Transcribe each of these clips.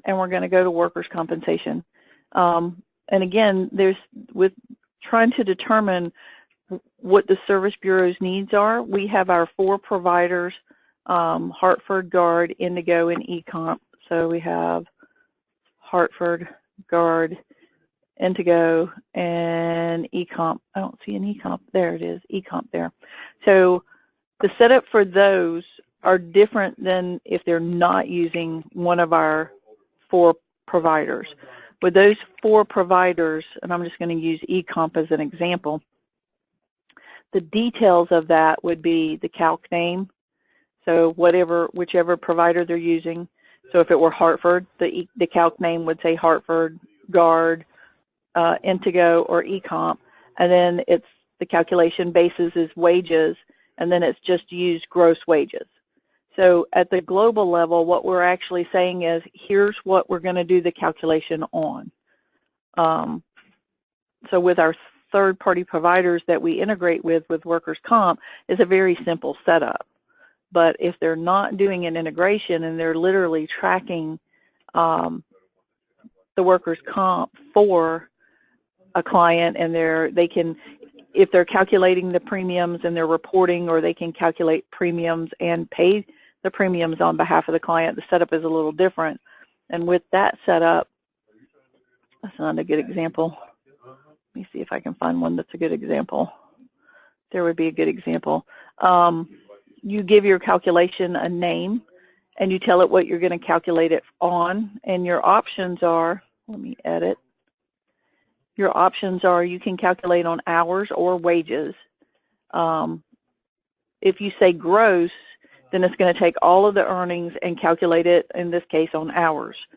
and we're going to go to workers' compensation. And again, with trying to determine what the Service Bureau's needs are, we have our 4 providers, Hartford, Guard, Indigo, and eComp. So we have Hartford, Guard, Indigo, and eComp. I don't see an eComp. There it is, eComp there. So the setup for those are different than if they're not using one of our 4 providers. With those 4 providers, and I'm just going to use eComp as an example, the details of that would be the calc name, so whichever provider they're using. So if it were Hartford, the calc name would say Hartford, Guard, Indigo, or eComp, and then it's the calculation basis is wages, and then it's just used gross wages. So at the global level, what we're actually saying is, here's what we're going to do the calculation on. So with our third-party providers that we integrate with workers' comp, is a very simple setup. But if they're not doing an integration and they're literally tracking the workers' comp for a client, and if they're calculating the premiums and they're reporting, or they can calculate premiums and pay the premiums on behalf of the client, the setup is a little different. And with that setup, that's not a good example. Let me see if I can find one that's a good example. There would be a good example. You give your calculation a name, and you tell it what you're going to calculate it on, and your options are, let me edit. Your options are you can calculate on hours or wages. If you say gross, then it's going to take all of the earnings and calculate it, in this case, on hours.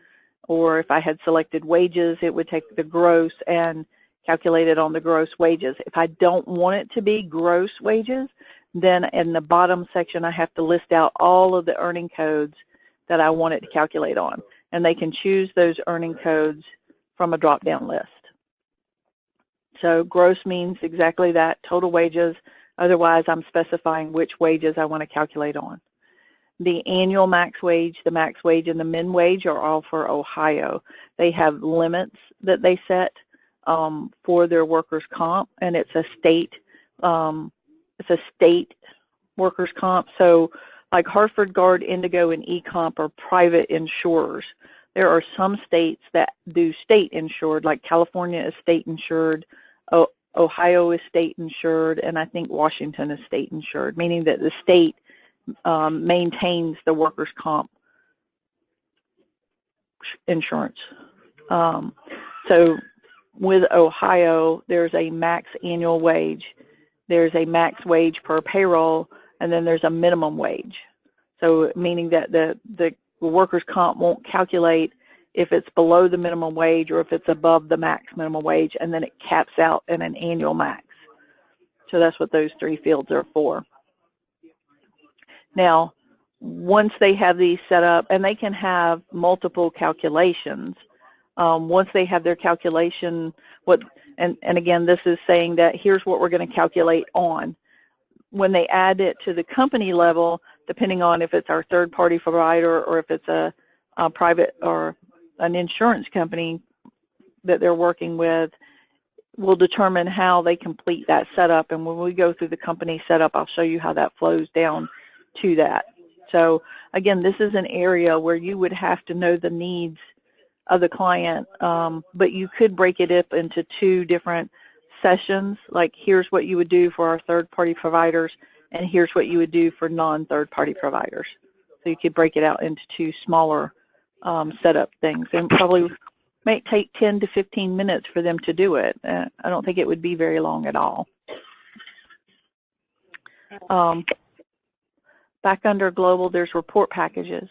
Or if I had selected wages, it would take the gross and calculate it on the gross wages. If I don't want it to be gross wages, then in the bottom section I have to list out all of the earning codes that I want it to calculate on. And they can choose those earning codes from a drop-down list. So gross means exactly that, total wages. Otherwise, I'm specifying which wages I want to calculate on. The annual max wage, the max wage, and the min wage are all for Ohio. They have limits that they set for their workers' comp, and it's a state workers' comp. So like Hartford, Guard, Indigo, and eComp are private insurers. There are some states that do state insured, like California is state insured, Ohio is state insured, and I think Washington is state insured, meaning that the state maintains the workers' comp insurance. So with Ohio, there's a max annual wage, there's a max wage per payroll, and then there's a minimum wage. So meaning that the workers' comp won't calculate if it's below the minimum wage or if it's above the max minimum wage, and then it caps out at an annual max. So that's what those 3 fields are for. Now, once they have these set up, and they can have multiple calculations, once they have their calculation, and again, this is saying that here's what we're going to calculate on. When they add it to the company level, depending on if it's our third-party provider or if it's a private or an insurance company that they're working with, will determine how they complete that setup. And when we go through the company setup, I'll show you how that flows down to that. So again, this is an area where you would have to know the needs of the client, but you could break it up into 2 different sessions, like here's what you would do for our third-party providers, and here's what you would do for non-third-party providers. So you could break it out into 2 smaller setup things, and probably might take 10 to 15 minutes for them to do it. I don't think it would be very long at all. Back under global, there's report packages.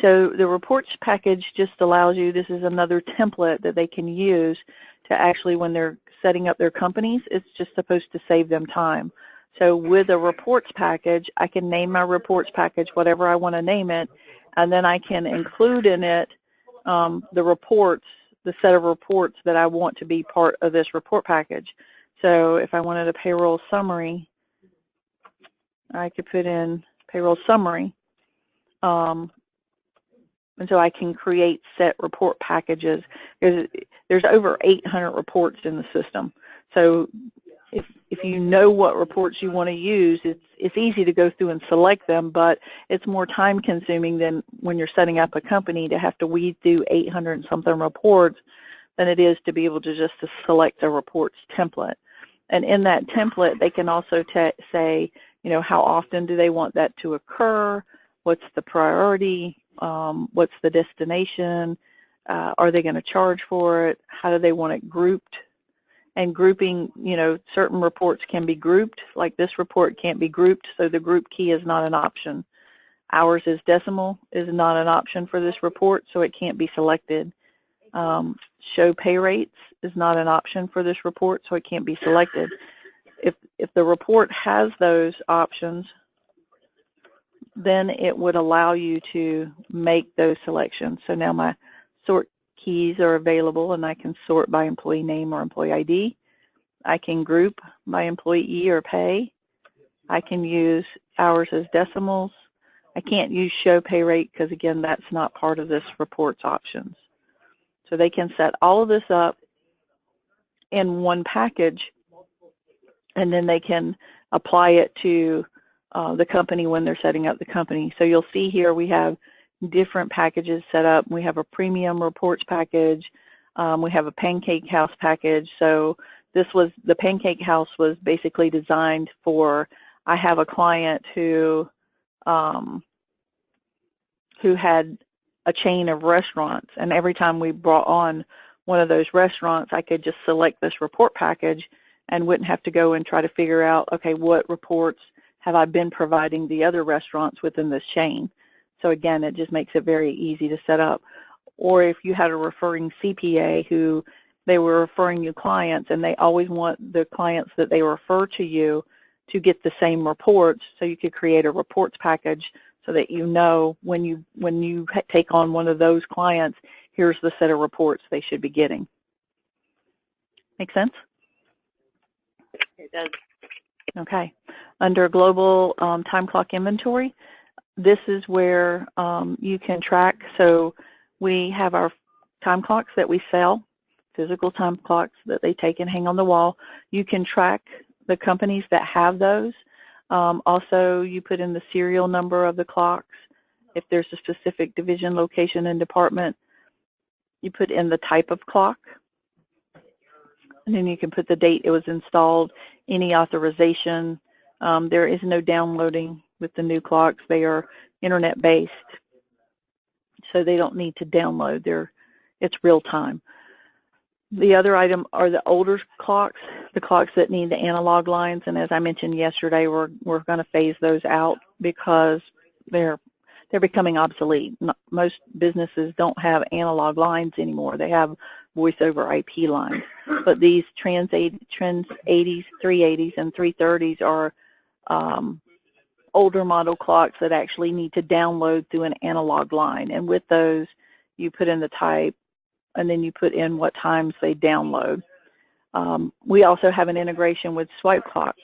So the reports package just allows you, this is another template that they can use to actually, when they're setting up their companies, it's just supposed to save them time. So with a reports package, I can name my reports package whatever I want to name it, and then I can include in it the reports, the set of reports that I want to be part of this report package. So if I wanted a payroll summary, I could put in payroll summary, And so I can create set report packages. There's over 800 reports in the system. So if you know what reports you want to use, it's easy to go through and select them, but it's more time consuming than when you're setting up a company to have to weed through 800 and something reports than it is to be able to just select a reports template. And in that template, they can also say, you know, how often do they want that to occur? What's the priority? What's the destination? Are they going to charge for it? How do they want it grouped? And grouping, you know, certain reports can be grouped, like this report can't be grouped, so the group key is not an option. Hours as decimal is not an option for this report, so it can't be selected. Show pay rates is not an option for this report, so it can't be selected. If the report has those options, then it would allow you to make those selections. So now my sort keys are available, and I can sort by employee name or employee ID. I can group by employee or pay. I can use hours as decimals. I can't use show pay rate because, again, that's not part of this report's options. So they can set all of this up in one package, and then they can apply it to the company when they're setting up the company. So you'll see here we have different packages set up. We have a premium reports package. We have a pancake house package. So the pancake house was basically designed for, I have a client who had a chain of restaurants, and every time we brought on one of those restaurants, I could just select this report package and wouldn't have to go and try to figure out, okay, what reports have I been providing the other restaurants within this chain. So again, it just makes it very easy to set up. Or if you had a referring CPA who they were referring you clients, and they always want the clients that they refer to you to get the same reports, so you could create a reports package so that you know when you take on one of those clients, here's the set of reports they should be getting. Make sense? It does. Okay. Under global time clock inventory, this is where you can track. So we have our time clocks that we sell, physical time clocks that they take and hang on the wall. You can track the companies that have those. Also, you put in the serial number of the clocks. If there's a specific division, location, and department, you put in the type of clock. And then you can put the date it was installed, any authorization. There is no downloading with the new clocks. They are internet-based, so they don't need to download. It's real time. The other item are the older clocks, the clocks that need the analog lines, and as I mentioned yesterday, we're going to phase those out because they're becoming obsolete. Most businesses don't have analog lines anymore. They have voice over IP lines. But these Trans 80s, 380s, and 330s are older model clocks that actually need to download through an analog line. And with those, you put in the type, and then you put in what times they download. We also have an integration with Swipe Clock.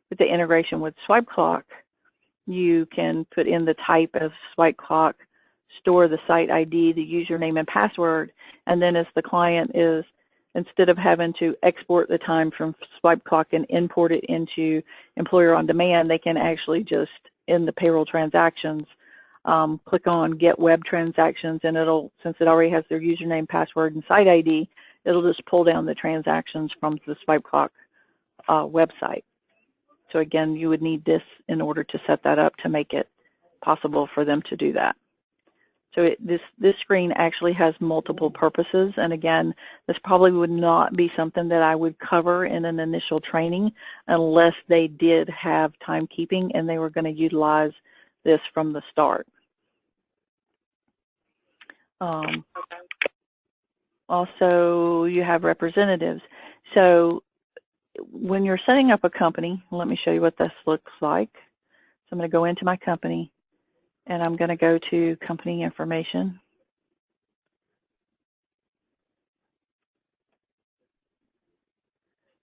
With the integration with Swipe Clock, you can put in the type of Swipe Clock, store the site ID, the username and password, and then as the client is, instead of having to export the time from Swipe Clock and import it into Employer on Demand, they can actually just, in the payroll transactions, click on Get Web Transactions, and it'll, since it already has their username, password, and site ID, it'll just pull down the transactions from the Swipe Clock website. So again, you would need this in order to set that up to make it possible for them to do that. So this screen actually has multiple purposes, and again, this probably would not be something that I would cover in an initial training unless they did have timekeeping and they were going to utilize this from the start. Also, you have representatives. So when you're setting up a company, let me show you what this looks like. So I'm going to go into my company, and I'm going to go to company information.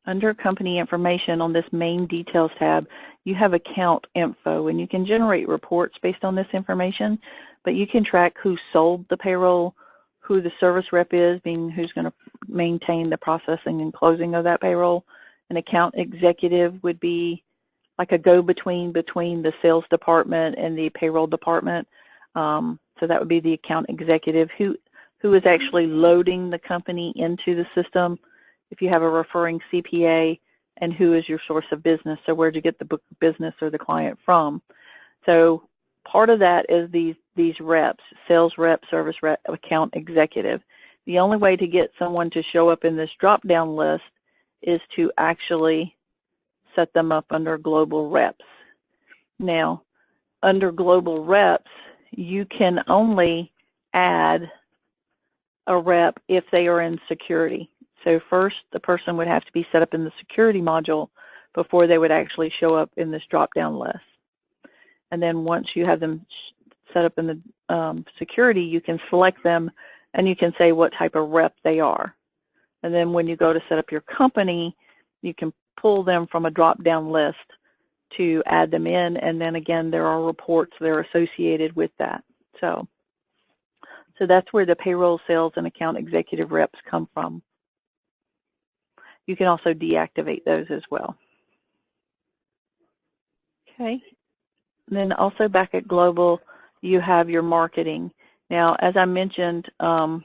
Under company information on this main details tab, you have account info, and you can generate reports based on this information, but you can track who sold the payroll, who the service rep is, being who's going to maintain the processing and closing of that payroll. An account executive would be like a go-between between the sales department and the payroll department. So that would be the account executive who is actually loading the company into the system. If you have a referring CPA, and who is your source of business, so where to get the book of business or the client from. So part of that is these reps, sales rep, service rep, account executive. The only way to get someone to show up in this drop-down list is to actually set them up under global reps. Now, under global reps, you can only add a rep if they are in security. So first, the person would have to be set up in the security module before they would actually show up in this drop-down list. And then once you have them set up in the security, you can select them and you can say what type of rep they are. And then when you go to set up your company, you can pull them from a drop-down list to add them in, and then again there are reports that are associated with that. So that's where the payroll, sales, and account executive reps come from. You can also deactivate those as well. Okay. And then also back at global, you have your marketing. Now, as I mentioned, let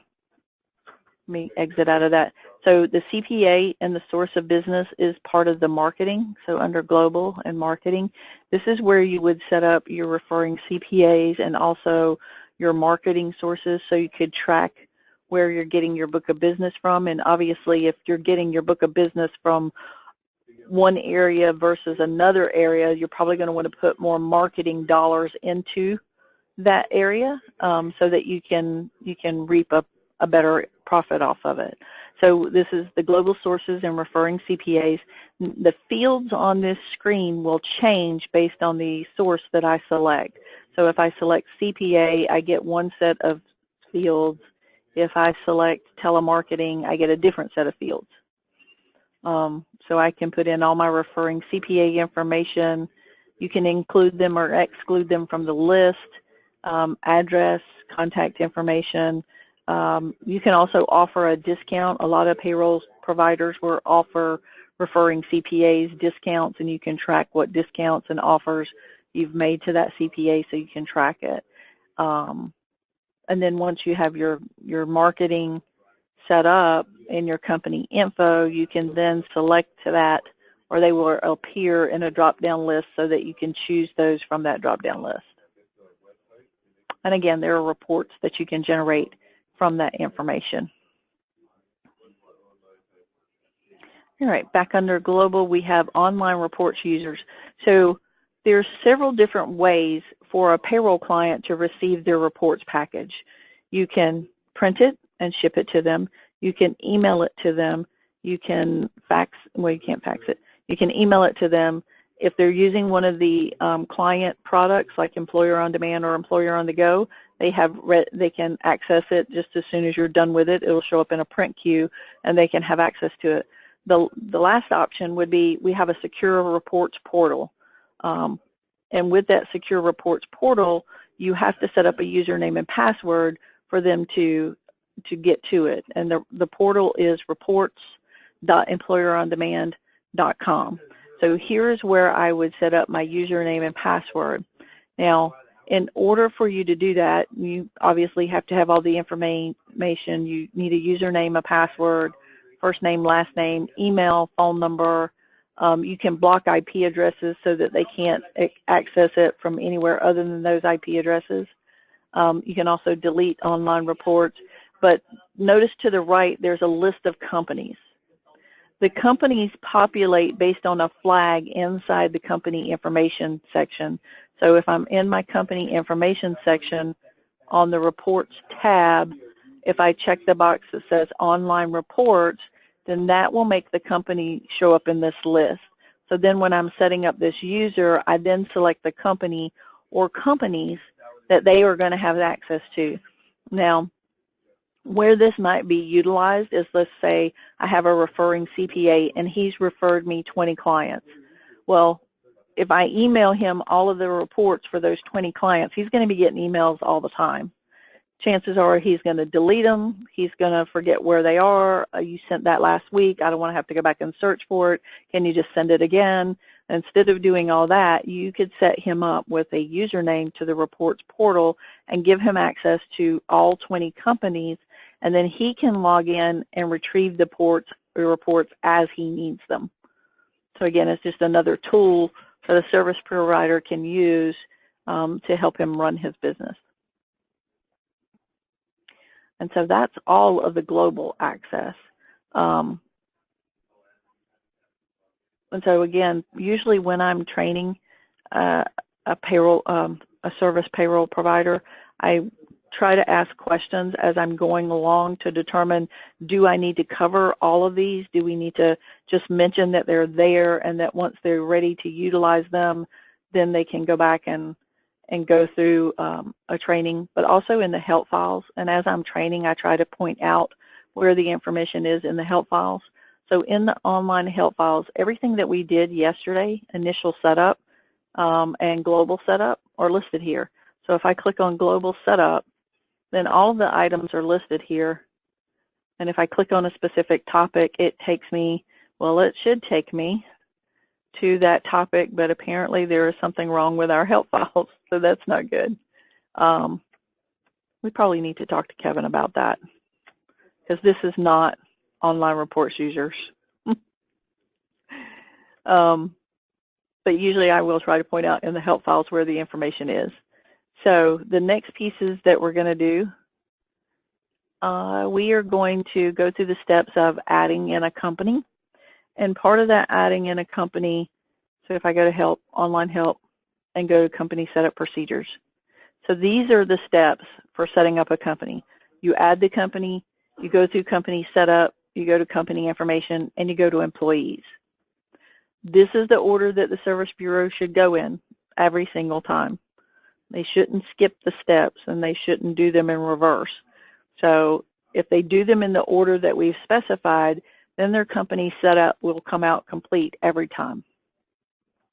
me exit out of that. So the CPA and the source of business is part of the marketing. So under global and marketing, this is where you would set up your referring CPAs and also your marketing sources, so you could track where you're getting your book of business from. And obviously, if you're getting your book of business from one area versus another area, you're probably going to want to put more marketing dollars into that area so that you can reap a better profit off of it. So this is the global sources and referring CPAs. The fields on this screen will change based on the source that I select. So if I select CPA, I get one set of fields. If I select telemarketing, I get a different set of fields. So I can put in all my referring CPA information. You can include them or exclude them from the list, address, contact information. You can also offer a discount. A lot of payroll providers will offer referring CPAs discounts, and you can track what discounts and offers you've made to that CPA so you can track it. And then once you have your marketing set up in your company info, you can then select that, or they will appear in a drop-down list so that you can choose those from that drop-down list. And again, there are reports that you can generate from that information. All right, back under global, we have online reports users. So there's several different ways for a payroll client to receive their reports package. You can print it and ship it to them. You can email it to them. You can fax, well, you can't fax it. You can email it to them. If they're using one of the client products like Employer on Demand or Employer on the Go, they can access it just as soon as you're done with it. It'll show up in a print queue, and they can have access to it. The last option would be we have a secure reports portal. And with that secure reports portal, you have to set up a username and password for them to get to it. And the portal is reports.employerondemand.com. So here's where I would set up my username and password. Now, in order for you to do that, you obviously have to have all the information. You need a username, a password, first name, last name, email, phone number. You can block IP addresses so that they can't access it from anywhere other than those IP addresses. You can also delete online reports. But notice to the right, there's a list of companies. The companies populate based on a flag inside the company information section. So if I'm in my company information section on the reports tab, if I check the box that says online reports, then that will make the company show up in this list. So then when I'm setting up this user, I then select the company or companies that they are going to have access to. Now, where this might be utilized is, let's say I have a referring CPA and he's referred me 20 clients. Well, if I email him all of the reports for those 20 clients, he's going to be getting emails all the time. Chances are he's going to delete them. He's going to forget where they are. You sent that last week. I don't want to have to go back and search for it. Can you just send it again? Instead of doing all that, you could set him up with a username to the reports portal and give him access to all 20 companies, and then he can log in and retrieve the reports as he needs them. So again, it's just another tool that a service provider can use to help him run his business. And so that's all of the global access. And so again, usually when I'm training a service payroll provider, I try to ask questions as I'm going along to determine, do I need to cover all of these? Do we need to just mention that they're there and that once they're ready to utilize them, then they can go back and go through a training, but also in the help files. And as I'm training, I try to point out where the information is in the help files. So in the online help files, everything that we did yesterday, initial setup and global setup, are listed here. So if I click on global setup, then all of the items are listed here. And if I click on a specific topic, it takes me, well, it should take me to that topic, but apparently there is something wrong with our help files, so that's not good. We probably need to talk to Kevin about that, because this is not online reports users. But usually I will try to point out in the help files where the information is. So the next pieces that we're going to do, we are going to go through the steps of adding in a company. And part of that adding in a company, so if I go to help, online help, and go to company setup procedures. So these are the steps for setting up a company. You add the company, you go through company setup, you go to company information, and you go to employees. This is the order that the Service Bureau should go in every single time. They shouldn't skip the steps, and they shouldn't do them in reverse. So if they do them in the order that we've specified, then their company setup will come out complete every time.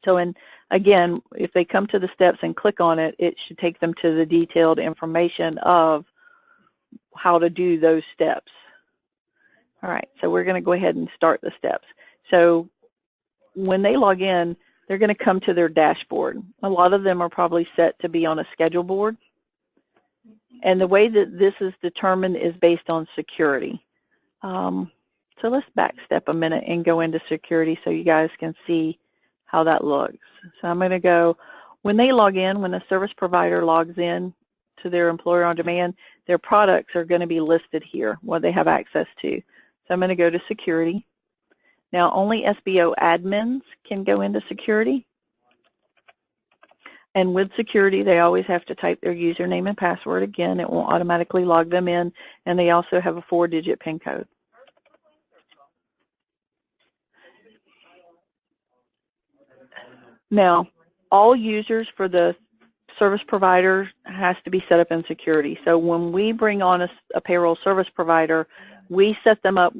So again, if they come to the steps and click on it, it should take them to the detailed information of how to do those steps. All right, so we're going to go ahead and start the steps. So when they log in, they're going to come to their dashboard. A lot of them are probably set to be on a schedule board. And the way that this is determined is based on security. So let's back step a minute and go into security so you guys can see how that looks. So I'm going to go, when they log in, when the service provider logs in to their employer on demand, their products are going to be listed here, what they have access to. So I'm going to go to security. Now only SBO admins can go into security. And with security, they always have to type their username and password. Again, it won't automatically log them in. And they also have a 4-digit PIN code. Now, all users for the service provider has to be set up in security. So when we bring on a payroll service provider, we set them up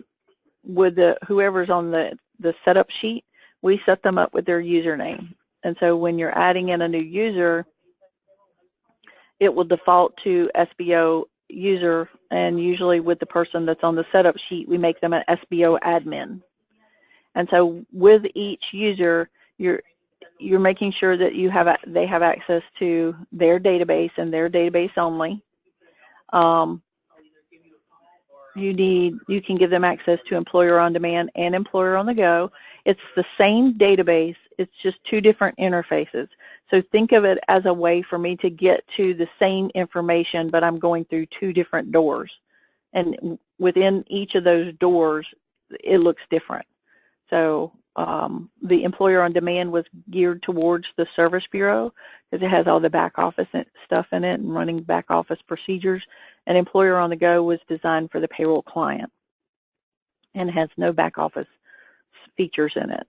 with whoever's on the setup sheet, we set them up with their username. And so when you're adding in a new user, it will default to SBO user, and usually with the person that's on the setup sheet, we make them an SBO admin. And so with each user, you're making sure that they have access to their database and their database only. You can give them access to Employer on Demand and Employer on the Go. It's the same database, it's just two different interfaces. So think of it as a way for me to get to the same information, but I'm going through two different doors. And within each of those doors, it looks different. So the Employer on Demand was geared towards the Service Bureau because it has all the back office stuff in it and running back office procedures. And Employer on the Go was designed for the payroll client and has no back office features in it.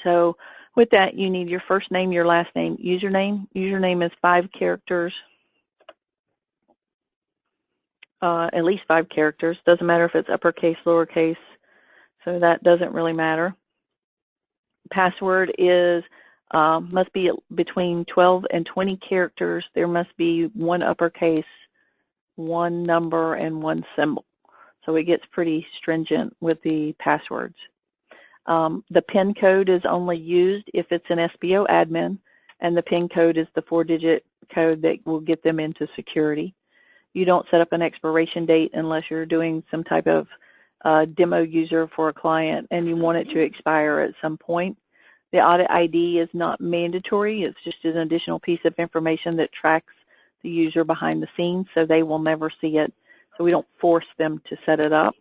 So with that, you need your first name, your last name, username. Username is 5 characters, at least 5 characters. Doesn't matter if it's uppercase, lowercase, so that doesn't really matter. Password is must be between 12 and 20 characters. There must be one uppercase, one number, and one symbol. So it gets pretty stringent with the passwords. The PIN code is only used if it's an SBO admin, and the PIN code is the 4-digit code that will get them into security. You don't set up an expiration date unless you're doing some type of demo user for a client and you want it to expire at some point. The audit ID is not mandatory. It's just an additional piece of information that tracks the user behind the scenes, so they will never see it. So we don't force them to set it up.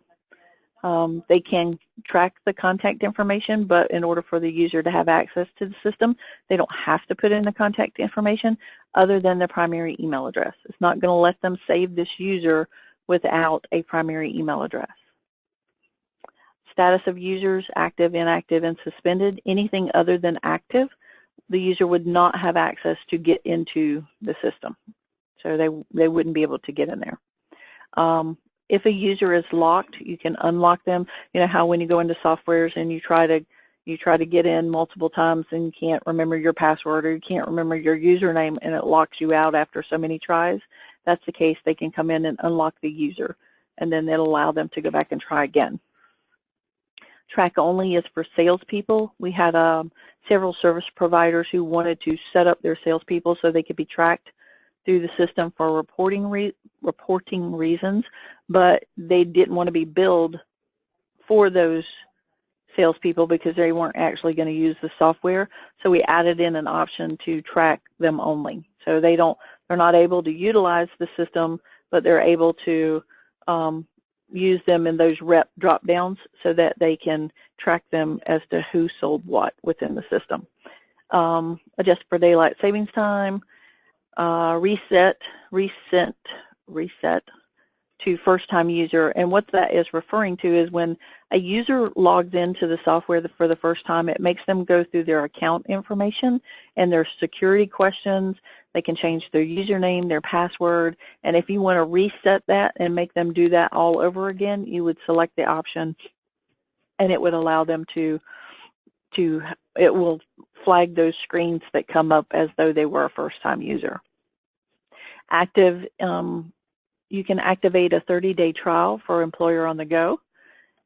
They can track the contact information, but in order for the user to have access to the system, they don't have to put in the contact information other than their primary email address. It's not going to let them save this user without a primary email address. Status of users, active, inactive, and suspended. Anything other than active, the user would not have access to get into the system. So they wouldn't be able to get in there. If a user is locked, you can unlock them. You know how when you go into softwares and you try to get in multiple times and you can't remember your password or you can't remember your username and it locks you out after so many tries? That's the case. They can come in and unlock the user, and then it'll allow them to go back and try again. Track only is for salespeople. We had several service providers who wanted to set up their salespeople so they could be tracked through the system for reporting reasons, but they didn't want to be billed for those salespeople because they weren't actually going to use the software. So we added in an option to track them only. So they're not able to utilize the system, but they're able to use them in those rep drop downs so that they can track them as to who sold what within the system. Adjust for daylight savings time. Reset to first-time user, and what that is referring to is when a user logs into the software for the first time, it makes them go through their account information and their security questions. They can change their username, their password, and if you want to reset that and make them do that all over again, you would select the option, and it would allow them it will flag those screens that come up as though they were a first-time user. Active, you can activate a 30-day trial for employer on the go,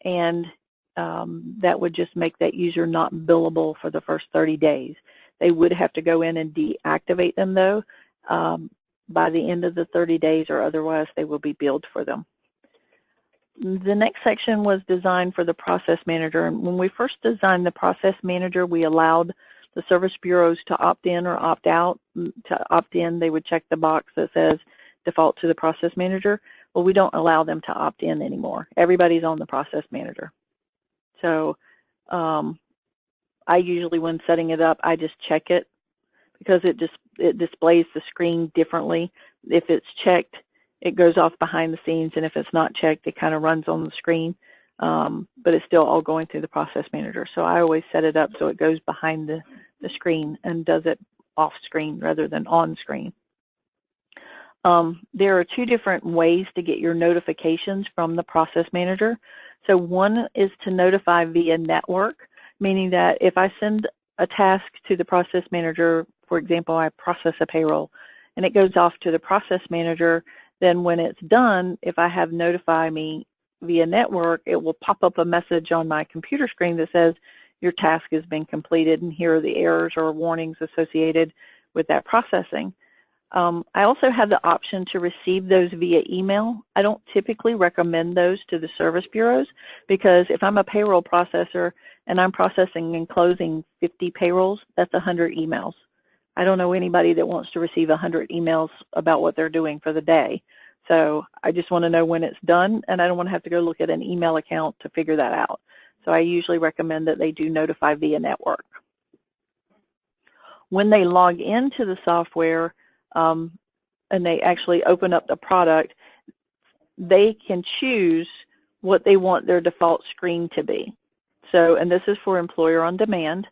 and that would just make that user not billable for the first 30 days. They would have to go in and deactivate them, though, by the end of the 30 days, or otherwise they will be billed for them. The next section was designed for the process manager, and when we first designed the process manager, we allowed the service bureaus to opt in or opt out. To opt in, they would check the box that says default to the process manager. Well, we don't allow them to opt in anymore. Everybody's on the process manager. So I usually, when setting it up, I just check it because it displays the screen differently. If it's checked, it goes off behind the scenes, and if it's not checked, it kind of runs on the screen. But it's still all going through the process manager. So I always set it up so it goes behind the screen and does it off screen rather than on screen. There are two different ways to get your notifications from the process manager. So one is to notify via network, meaning that if I send a task to the process manager, for example, I process a payroll, and it goes off to the process manager, then when it's done, if I have notify me via network, it will pop up a message on my computer screen that says your task has been completed and here are the errors or warnings associated with that processing. I also have the option to receive those via email. I don't typically recommend those to the service bureaus because if I'm a payroll processor and I'm processing and closing 50 payrolls, that's 100 emails. I don't know anybody that wants to receive 100 emails about what they're doing for the day. So I just want to know when it's done, and I don't want to have to go look at an email account to figure that out. So I usually recommend that they do notify via network. When they log into the software and they actually open up the product, they can choose what they want their default screen to be. So, and this is for Employer on Demand.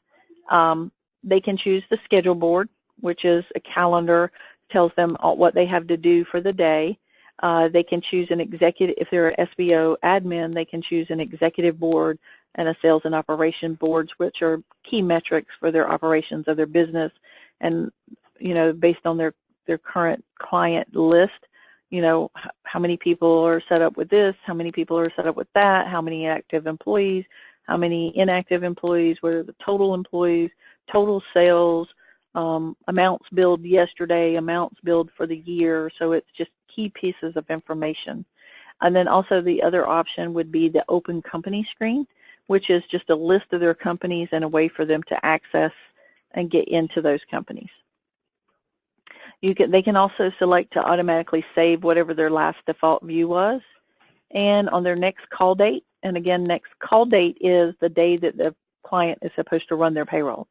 They can choose the schedule board, which is a calendar, tells them what they have to do for the day. They can choose an executive, if they're an SBO admin, they can choose an executive board, and a sales and operation boards, which are key metrics for their operations of their business. And, based on their current client list, how many people are set up with this, how many people are set up with that, how many active employees, how many inactive employees, what are the total employees, total sales, amounts billed yesterday, amounts billed for the year. So it's just key pieces of information. And then also the other option would be the open company screen, which is just a list of their companies and a way for them to access and get into those companies. They can also select to automatically save whatever their last default view was. And on their next call date, and again, next call date is the day that the client is supposed to run their payroll.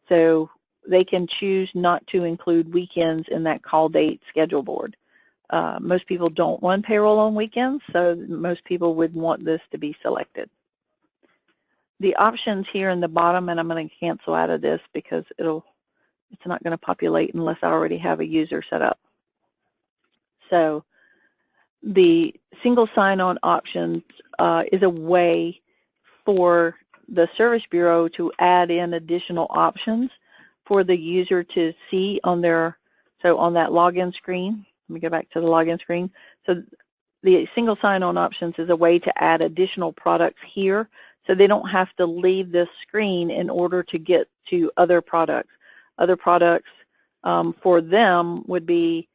So they can choose not to include weekends in that call date schedule board. Most people don't run payroll on weekends, so most people would want this to be selected. The options here in the bottom, and I'm going to cancel out of this because it's not going to populate unless I already have a user set up. So the single sign-on options is a way for the Service Bureau to add in additional options for the user to see on on that login screen. Let me go back to the login screen. So the single sign-on options is a way to add additional products here, so they don't have to leave this screen in order to get to other products. Other products for them would be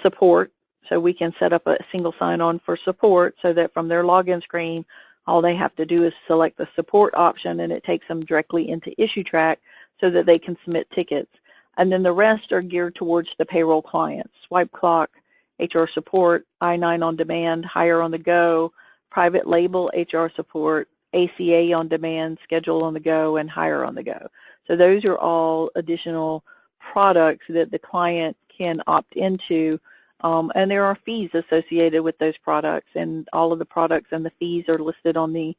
support, so we can set up a single sign-on for support so that from their login screen, all they have to do is select the support option and it takes them directly into IssueTrack so that they can submit tickets. And then the rest are geared towards the payroll clients: Swipe Clock, HR support, I-9 on demand, Hire on the go, private label HR support, ACA on demand, Schedule on the go, and Hire on the go. So those are all additional products that the client can opt into, and there are fees associated with those products, and all of the products and the fees are listed on the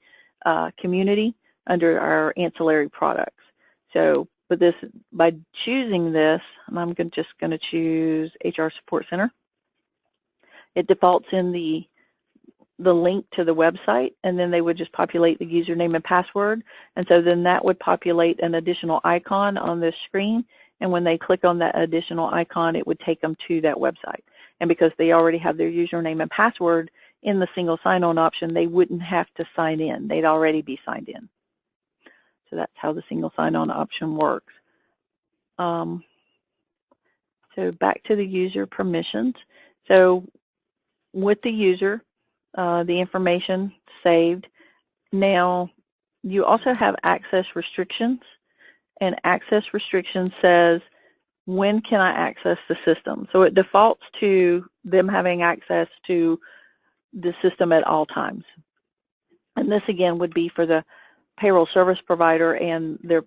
community under our ancillary products. So by choosing this, and I'm just going to choose HR Support Center, it defaults in the link to the website, and then they would just populate the username and password, and so then that would populate an additional icon on this screen, and when they click on that additional icon, it would take them to that website. And because they already have their username and password in the single sign-on option, they wouldn't have to sign in. They'd already be signed in. So that's how the single sign-on option works. So back to the user permissions. So with the user, the information saved. Now, you also have access restrictions, and access restrictions says, when can I access the system? So it defaults to them having access to the system at all times. And this, again, would be for the payroll service provider and their,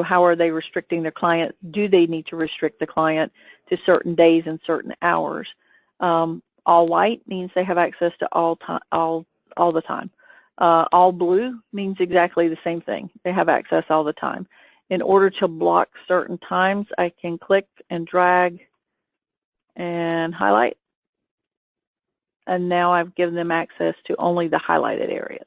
how are they restricting their client? Do they need to restrict the client to certain days and certain hours? All white means they have access to all the time. All blue means exactly the same thing. They have access all the time. In order to block certain times, I can click and drag and highlight. And now I've given them access to only the highlighted areas.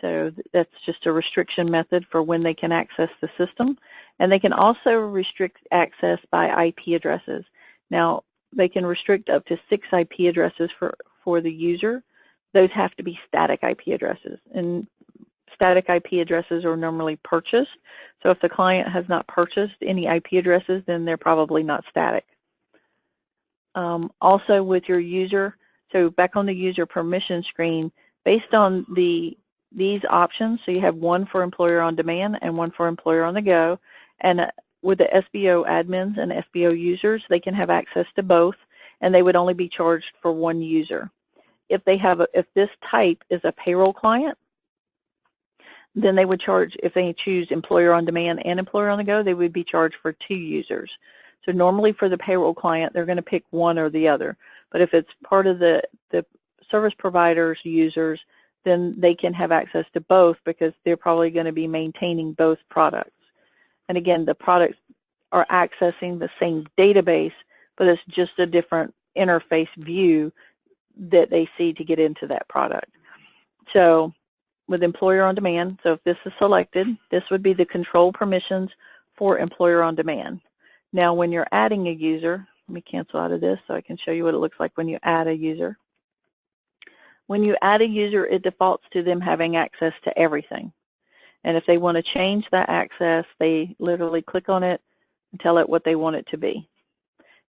So that's just a restriction method for when they can access the system. And they can also restrict access by IP addresses. Now, they can restrict up to 6 IP addresses for the user. Those have to be static IP addresses. And static IP addresses are normally purchased. So if the client has not purchased any IP addresses, then they're probably not static. Also with your user, so back on the user permission screen, based on these options, so you have one for employer on demand and one for employer on the go, and with the SBO admins and SBO users, they can have access to both, and they would only be charged for one user. If this type is a payroll client, then they would charge, if they choose employer on demand and employer on the go, they would be charged for 2 users. So normally for the payroll client, they're going to pick one or the other. But if it's part of the service provider's users, then they can have access to both because they're probably going to be maintaining both products. And again, the products are accessing the same database, but it's just a different interface view that they see to get into that product. So with Employer on Demand, so if this is selected, this would be the control permissions for Employer on Demand. Now when you're adding a user, let me cancel out of this so I can show you what it looks like when you add a user. When you add a user, it defaults to them having access to everything. And if they want to change that access, they literally click on it and tell it what they want it to be.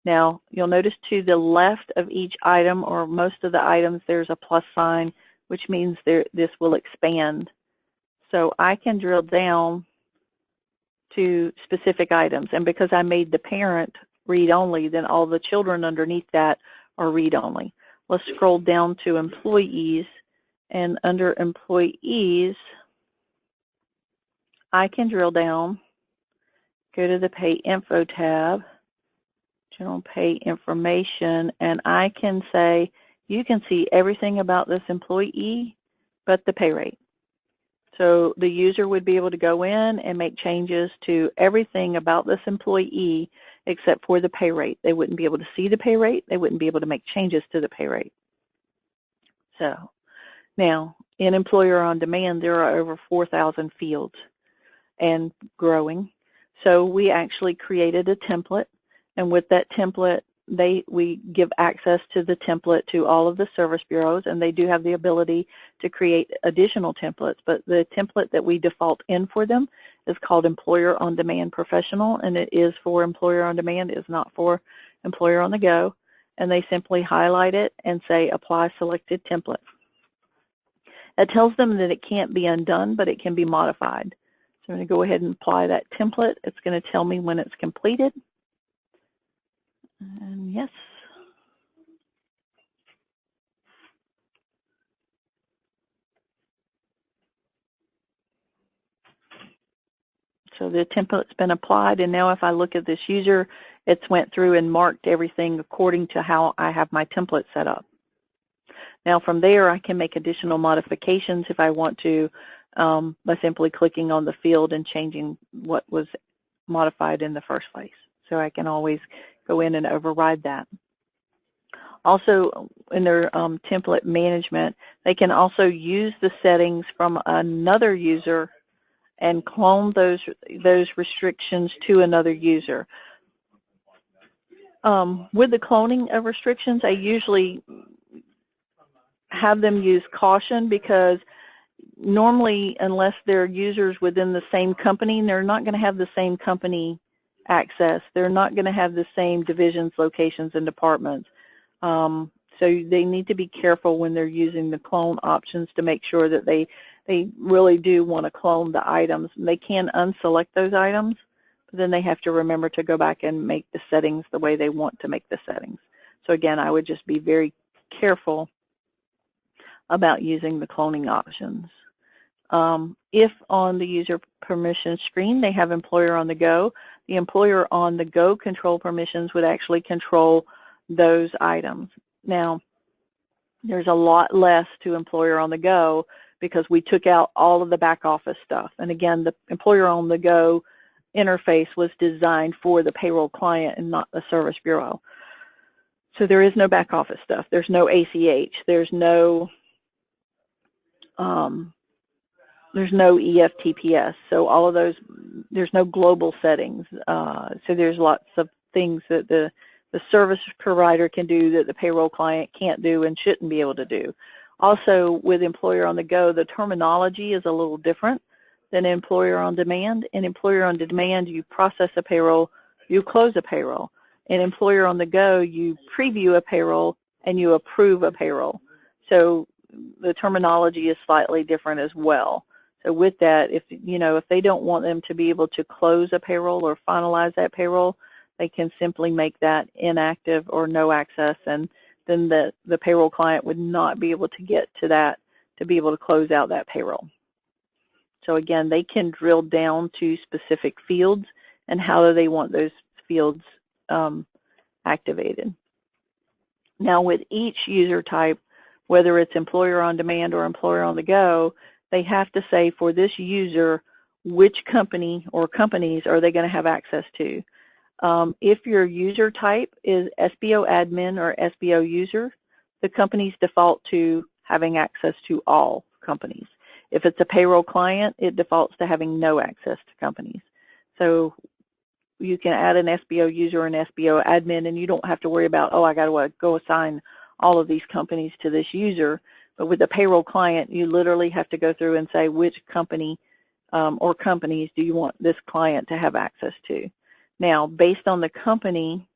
Now, you'll notice to the left of each item, or most of the items, there's a plus sign, which means this will expand. So I can drill down to specific items. And because I made the parent read-only, then all the children underneath that are read-only. Let's scroll down to employees. And under employees, I can drill down, go to the Pay Info tab, General Pay Information, and I can say, you can see everything about this employee but the pay rate. So the user would be able to go in and make changes to everything about this employee except for the pay rate. They wouldn't be able to see the pay rate. They wouldn't be able to make changes to the pay rate. So now, in Employer on Demand, there are over 4,000 fields and growing. So we actually created a template, and with that template, we give access to the template to all of the service bureaus, and they do have the ability to create additional templates, but the template that we default in for them is called Employer on Demand Professional, and it is for Employer on Demand. It is not for Employer on the Go, and they simply highlight it and say Apply Selected Template. It tells them that it can't be undone, but it can be modified. So I'm going to go ahead and apply that template. It's going to tell me when it's completed. And yes. So the template's been applied, and now if I look at this user, it's went through and marked everything according to how I have my template set up. Now from there, I can make additional modifications if I want to by simply clicking on the field and changing what was modified in the first place. So I can always go in and override that. Also, in their template management, they can also use the settings from another user and clone those restrictions to another user. With the cloning of restrictions, I usually have them use caution, because normally, unless they're users within the same company, they're not going to have the same company access. They're not going to have the same divisions, locations, and departments. So they need to be careful when they're using the clone options to make sure that they really do want to clone the items. They can unselect those items, but then they have to remember to go back and make the settings the way they want to make the settings. So again, I would just be very careful about using the cloning options. If on the user permission screen they have Employer on the Go, the Employer on the Go control permissions would actually control those items. Now, there's a lot less to Employer on the Go because we took out all of the back office stuff. And again, the Employer on the Go interface was designed for the payroll client and not the service bureau. So there is no back office stuff. There's no ACH. There's no EFTPS, so all of those, there's no global settings. So there's lots of things that the service provider can do that the payroll client can't do and shouldn't be able to do. Also, with Employer on the Go, the terminology is a little different than Employer on Demand. In Employer on Demand, you process a payroll, you close a payroll. In Employer on the Go, you preview a payroll and you approve a payroll. So the terminology is slightly different as well. So with that, if they don't want them to be able to close a payroll or finalize that payroll, they can simply make that inactive or no access, and then the payroll client would not be able to get to that to be able to close out that payroll. So again, they can drill down to specific fields and how do they want those fields activated. Now with each user type, whether it's Employer on Demand or Employer on the Go, they have to say for this user which company or companies are they going to have access to. If your user type is SBO admin or SBO user, the companies default to having access to all companies. If it's a payroll client, it defaults to having no access to companies. So you can add an SBO user or an SBO admin, and you don't have to worry about, oh, I got to go assign all of these companies to this user. But with the payroll client, you literally have to go through and say which company or companies do you want this client to have access to. Now, based on the company,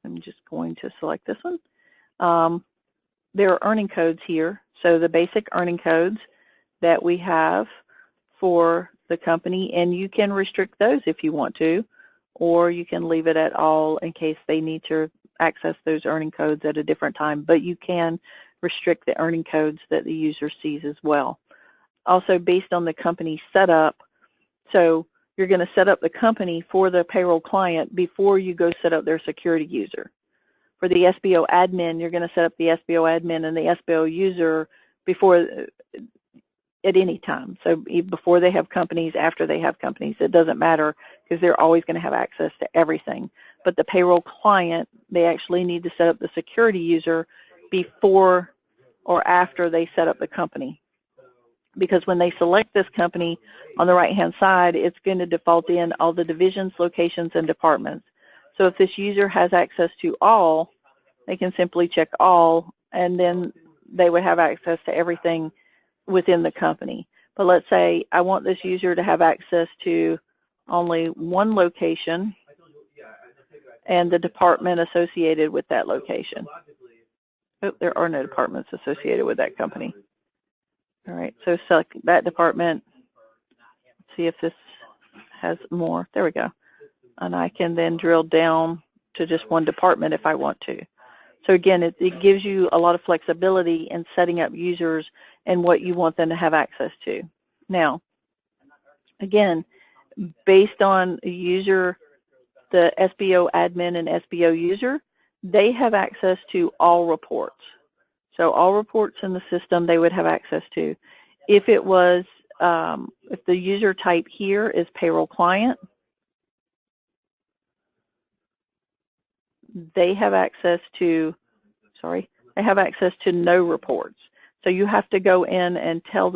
I'm just going to select this one. There are earning codes here. So the basic earning codes that we have for the company, and you can restrict those if you want to, or you can leave it at all in case they need to access those earning codes at a different time, but you can restrict the earning codes that the user sees as well. Also, based on the company setup, so you're going to set up the company for the payroll client before you go set up their security user. For the SBO admin, you're going to set up the SBO admin and the SBO user before at any time. So before they have companies, after they have companies, it doesn't matter because they're always going to have access to everything. But the payroll client, they actually need to set up the security user before or after they set up the company. Because when they select this company on the right-hand side, it's going to default in all the divisions, locations, and departments. So if this user has access to all, they can simply check all, and then they would have access to everything within the company. But let's say I want this user to have access to only one location and the department associated with that location. Oh, there are no departments associated with that company. All right, so select that department, see if this has more. There we go. And I can then drill down to just one department if I want to. So again, it gives you a lot of flexibility in setting up users and what you want them to have access to. Now, again, based on user, the SBO admin and SBO user, they have access to all reports. So all reports in the system they would have access to. If it was, if the user type here is payroll client, they have access to, they have access to no reports. So you have to go in and tell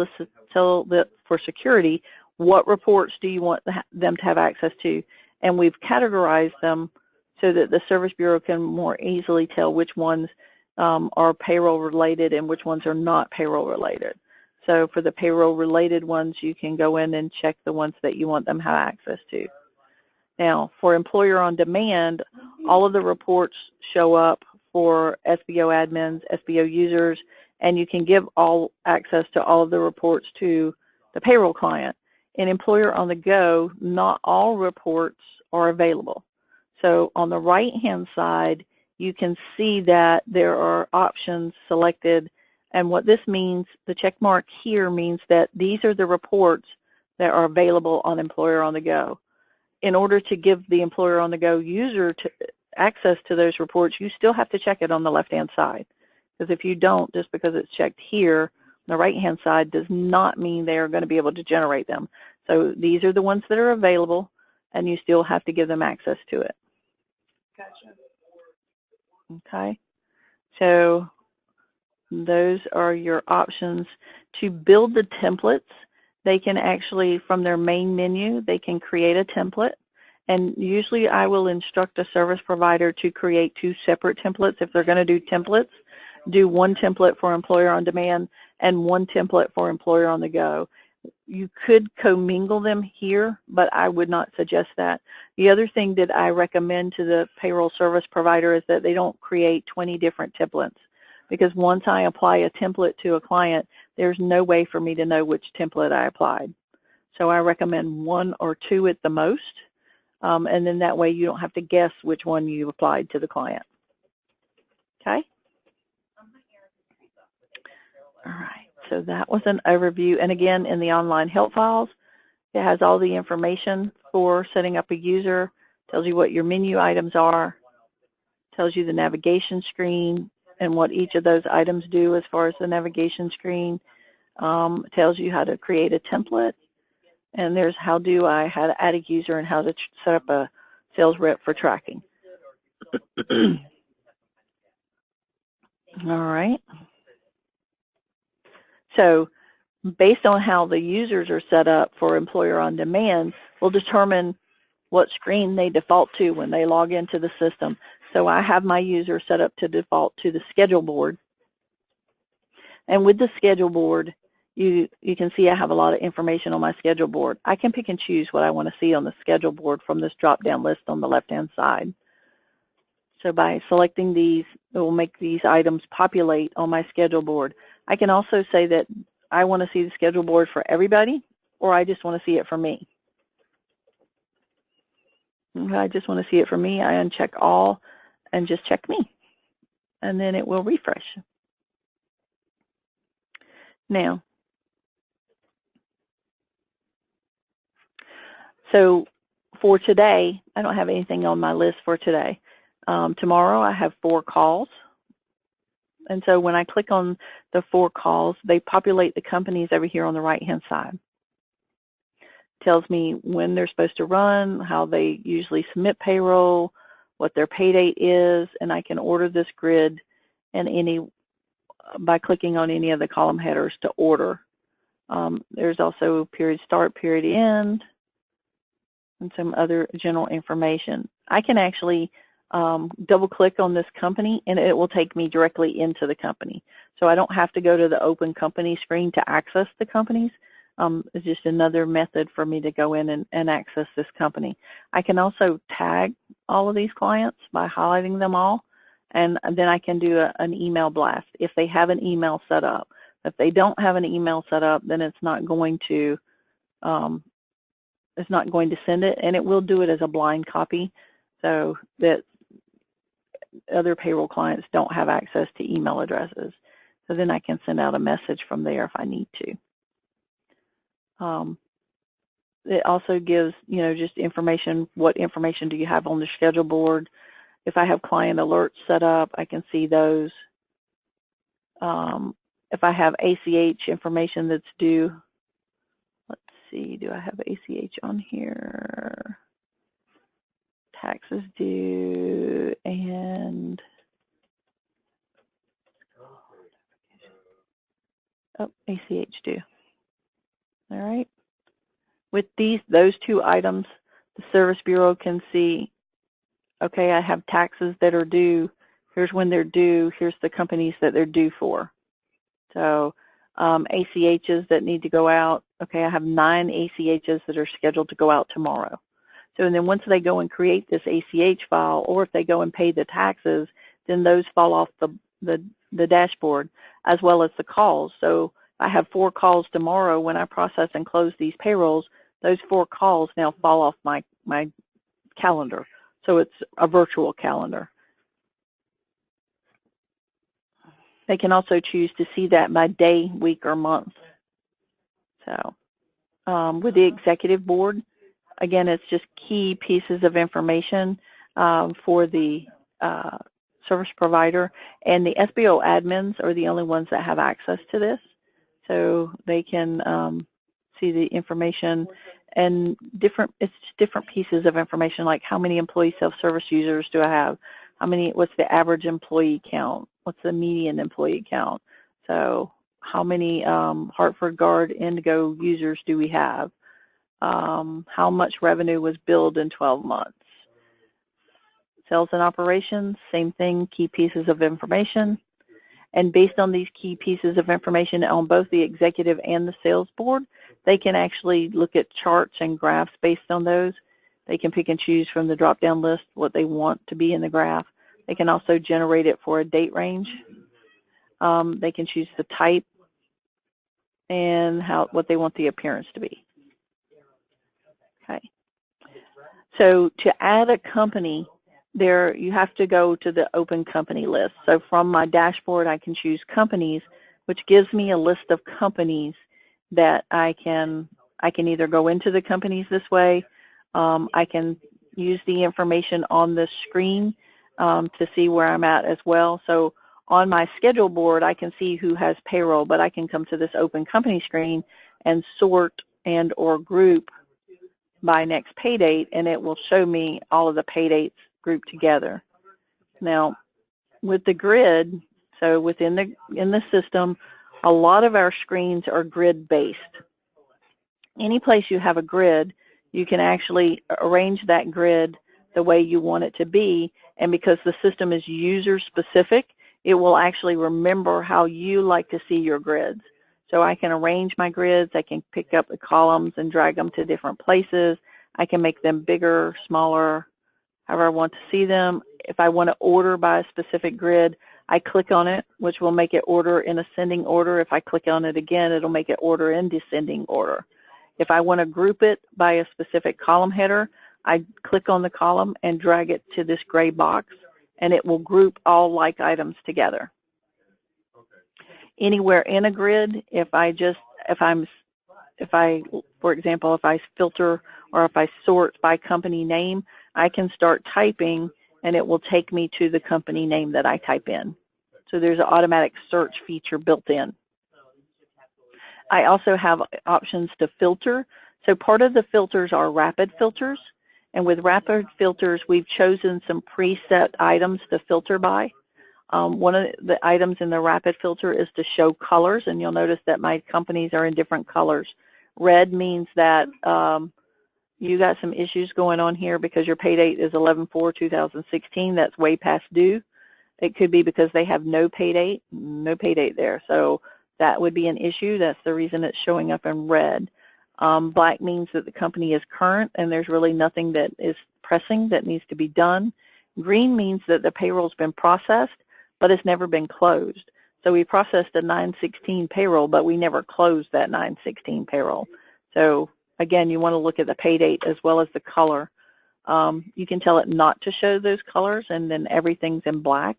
for security, what reports do you want them to have access to? And we've categorized them so that the Service Bureau can more easily tell which ones are payroll related and which ones are not payroll related. So for the payroll related ones, you can go in and check the ones that you want them to have access to. Now, for Employer on Demand, all of the reports show up for SBO admins, SBO users, and you can give all access to all of the reports to the payroll client. In Employer on the Go, not all reports are available. So on the right-hand side, you can see that there are options selected, and what this means, the check mark here means that these are the reports that are available on Employer on the Go. In order to give the Employer on the Go user access to those reports, you still have to check it on the left-hand side. Because if you don't, just because it's checked here, on the right-hand side does not mean they are going to be able to generate them. So these are the ones that are available, and you still have to give them access to it. Gotcha. Okay, so those are your options. To build the templates, they can actually, from their main menu, they can create a template. And usually I will instruct a service provider to create 2 separate templates. If they're going to do templates, do one template for Employer on Demand and one template for Employer on the Go. You could commingle them here, but I would not suggest that. The other thing that I recommend to the payroll service provider is that they don't create 20 different templates, because once I apply a template to a client, there's no way for me to know which template I applied. So I recommend 1 or 2 at the most, and then that way you don't have to guess which one you applied to the client. Okay? All right. So that was an overview, and again, in the online help files, it has all the information for setting up a user, tells you what your menu items are, tells you the navigation screen and what each of those items do as far as the navigation screen, tells you how to create a template, and there's how to add a user and how to set up a sales rep for tracking. All right. So based on how the users are set up for Employer on Demand, will determine what screen they default to when they log into the system. So I have my user set up to default to the schedule board. And with the schedule board, you can see I have a lot of information on my schedule board. I can pick and choose what I want to see on the schedule board from this drop-down list on the left-hand side. So by selecting these, it will make these items populate on my schedule board. I can also say that I want to see the schedule board for everybody, or I just want to see it for me. If I just want to see it for me, I uncheck all and just check me, and then it will refresh. Now, so for today, I don't have anything on my list for today. Tomorrow I have 4 calls. And so when I click on the 4 calls, they populate the companies over here on the right-hand side. Tells me when they're supposed to run, how they usually submit payroll, what their pay date is, and I can order this grid and by clicking on any of the column headers to order. There's also period start, period end, and some other general information. I can actually double click on this company and it will take me directly into the company. So I don't have to go to the open company screen to access the companies. It's just another method for me to go in and access this company. I can also tag all of these clients by highlighting them all, and then I can do an email blast if they have an email set up. If they don't have an email set up, then it's not going to send it, and it will do it as a blind copy so that other payroll clients don't have access to email addresses. So then I can send out a message from there if I need to. It also gives, just information, what information do you have on the schedule board. If I have client alerts set up, I can see those. If I have ACH information that's due, let's see, do I have ACH on here? Taxes due and ACH due. All right. With those 2 items, the Service Bureau can see, okay, I have taxes that are due. Here's when they're due. Here's the companies that they're due for. So ACHs that need to go out. Okay, I have 9 ACHs that are scheduled to go out tomorrow. So and then once they go and create this ACH file, or if they go and pay the taxes, then those fall off the dashboard as well as the calls. So I have 4 calls tomorrow. When I process and close these payrolls, those 4 calls now fall off my calendar. So it's a virtual calendar. They can also choose to see that by day, week, or month. So with the executive board, again, it's just key pieces of information for the service provider. And the SBO admins are the only ones that have access to this. So they can see the information and it's different pieces of information, like how many employee self-service users do I have? What's the average employee count? What's the median employee count? So how many Hartford Guard Indigo users do we have? How much revenue was billed in 12 months? Sales and operations, same thing, key pieces of information. And based on these key pieces of information on both the executive and the sales board, they can actually look at charts and graphs based on those. They can pick and choose from the drop-down list what they want to be in the graph. They can also generate it for a date range. They can choose the type and what they want the appearance to be. Okay. So to add a company, you have to go to the open company list. So from my dashboard, I can choose companies, which gives me a list of companies that I can either go into the companies this way. I can use the information on the screen to see where I'm at as well. So on my schedule board, I can see who has payroll, but I can come to this open company screen and sort and or group by next pay date, and it will show me all of the pay dates grouped together. Now, with the grid, so in the system, A lot of our screens are grid-based. Any place you have a grid, you can actually arrange that grid the way you want it to be, and because the system is user-specific, it will actually remember how you like to see your grids. So I can arrange my grids, I can pick up the columns and drag them to different places, I can make them bigger, smaller, however I want to see them. If I want to order by a specific grid, I click on it, which will make it order in ascending order. If I click on it again, it'll make it order in descending order. If I want to group it by a specific column header, I click on the column and drag it to this gray box, and it will group all like items together. Anywhere in a grid, for example, if I filter or if I sort by company name, I can start typing and it will take me to the company name that I type in. So there's an automatic search feature built in. I also have options to filter. So part of the filters are rapid filters. And with rapid filters, we've chosen some preset items to filter by. One of the items in the rapid filter is to show colors, and you'll notice that my companies are in different colors. Red means that you got some issues going on here because your pay date is 11/4/2016. That's way past due. It could be because they have no pay date there. So that would be an issue. That's the reason it's showing up in red. Black means that the company is current and there's really nothing that is pressing that needs to be done. Green means that the payroll's been processed, but it's never been closed. So we processed a 9/16 payroll, but we never closed that 9/16 payroll. So again, you want to look at the pay date as well as the color. You can tell it not to show those colors, and then everything's in black.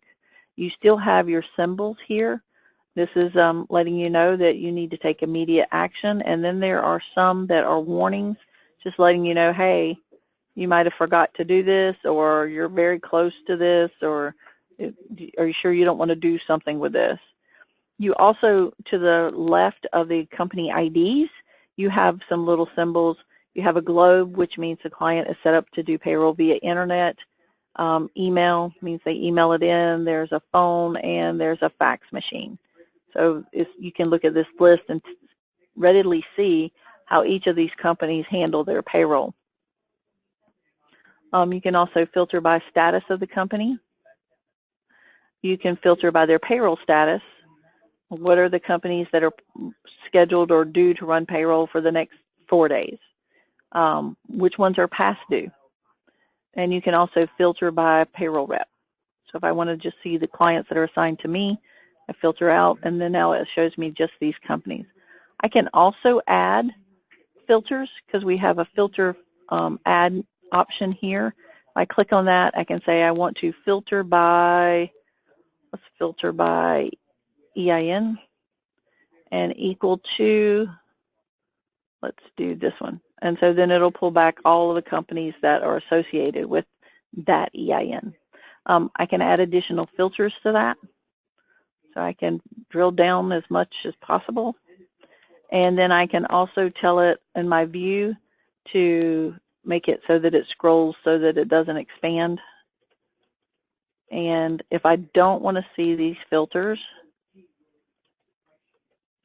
You still have your symbols here. This is letting you know that you need to take immediate action, and then there are some that are warnings, just letting you know, hey, you might have forgot to do this, or you're very close to this, or are you sure you don't want to do something with this? You also, to the left of the company IDs, you have some little symbols. You have a globe, which means the client is set up to do payroll via internet. Email means they email it in. There's a phone, and there's a fax machine. So you can look at this list and readily see how each of these companies handle their payroll. You can also filter by status of the company. You can filter by their payroll status. What are the companies that are scheduled or due to run payroll for the next 4 days? Which ones are past due? And you can also filter by payroll rep. So if I want to just see the clients that are assigned to me, I filter out, and then now it shows me just these companies. I can also add filters because we have a filter add option here. If I click on that, I can say I want to filter by, let's filter by EIN and equal to, let's do this one. And so then it'll pull back all of the companies that are associated with that EIN. I can add additional filters to that. So I can drill down as much as possible. And then I can also tell it in my view to make it so that it scrolls so that it doesn't expand. And if I don't want to see these filters,